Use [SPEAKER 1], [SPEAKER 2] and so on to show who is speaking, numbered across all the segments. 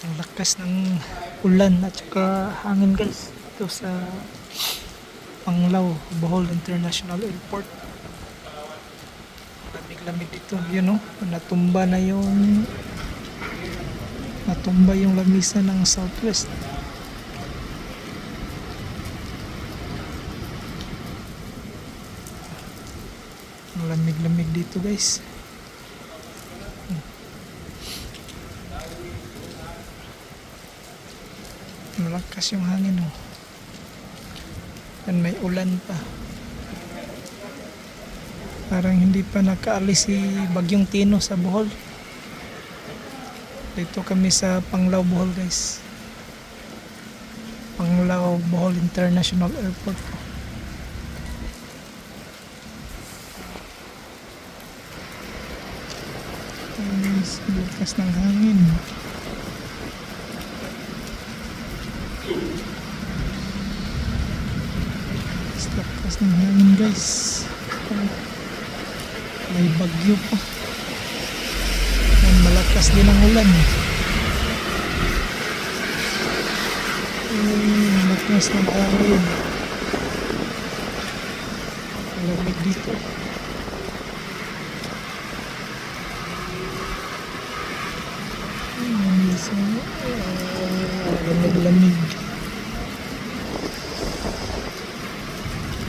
[SPEAKER 1] Ang lakas ng ulan at saka hangin guys ito sa Panglao, Bohol International Airport. Lamig-lamig dito, yun know, natumba yung lamisa ng Southwest. Ang lamig-lamig dito guys. Malakas yung hangin oh. And may ulan pa. Parang hindi pa nakaalis si Bagyong Tino sa Bohol. Dito kami sa Panglao, Bohol guys. Panglao, Bohol International Airport. Bukas ng hangin. Lakas ng hangin guys. May bagyo pa. Malakas din ang ulan. Malakas ng hangin. Malamig dito. Lamig-lamig.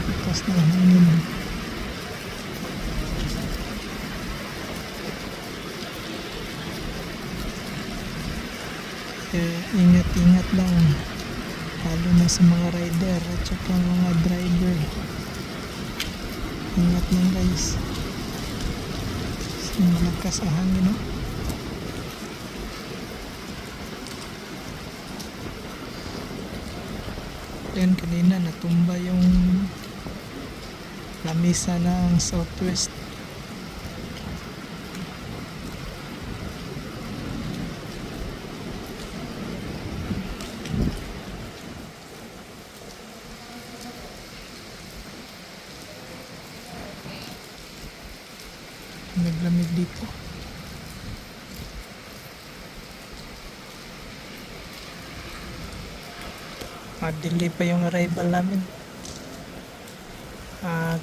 [SPEAKER 1] Lakas ng hangin. Ingat-ingat lang lalo na sa mga rider at saka mga driver. Ingat lang guys, malakas ang hangin no? Yan kanina natumba yung lamisa ng Southwest. Naglamig dito. Delay pa yung arrival namin.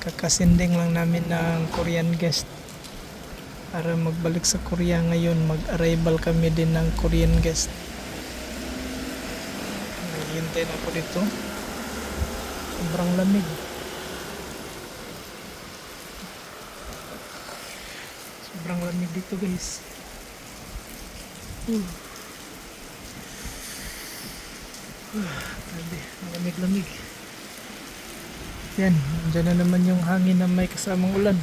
[SPEAKER 1] Kakasending lang namin ng Korean guest para magbalik sa Korea ngayon. Mag-arrival kami din ng Korean guest. Naghihintay na ako dito. Sobrang lamig. Sobrang lamig dito guys. Grabe, malamig-lamig. Yan, dyan na naman yung hangin na may kasamang ulan.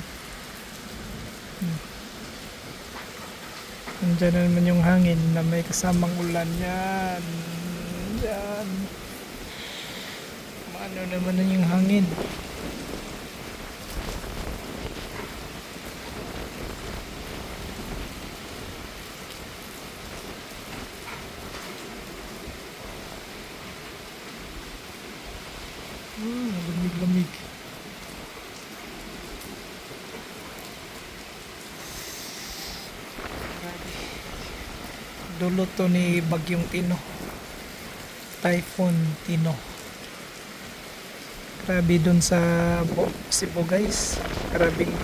[SPEAKER 1] Dyan na naman yung hangin na may kasamang ulan. Yan. Yan. Ano naman na yung hangin. Lamig-lamig. Dulo to ni Bagyong Tino. Typhoon Tino. Grabe dun sa Cebu guys. Grabing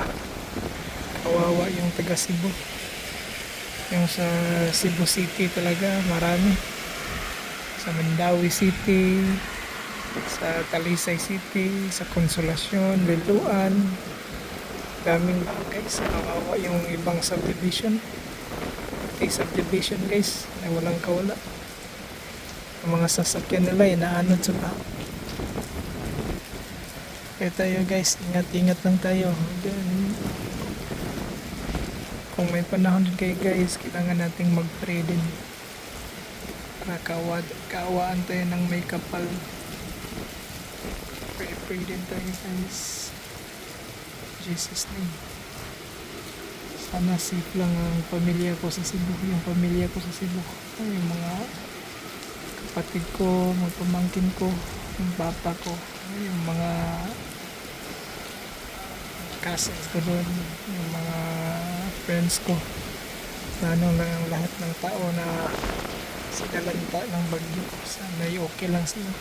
[SPEAKER 1] kawawa yung taga Cebu. Yung sa Cebu City talaga marami. Sa Mandawi City, sa Talisay City, sa Consolacion, Liloan, daming guys, kawawa yung ibang subdivision. Subdivision guys, na walang kawala. Ang mga sasakyan nila inaanod sa tao. Kaya tayo guys, ingat-ingat lang tayo. Kung may panahon din kayo guys, kailangan nating mag-pray din para kaawaan tayo ng may kapal. Pray din tayo guys. Jesus name. Sana safe lang ang pamilya ko sa Cebu. Yung pamilya ko sa Cebu. Yung mga kapatid ko, mga pamangkin ko, yung papa ko, yung mga cousins ko doon, yung mga friends ko. Sana lang ang lahat ng tao na sinalanta ng bagyo. Sana okay lang sila.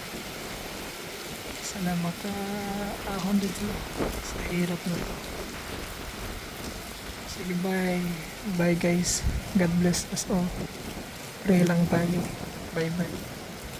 [SPEAKER 1] Sana makaahon dito sa hirap na to. Sige, bye. Bye guys. God bless us all. Pray lang tayo. Bye bye.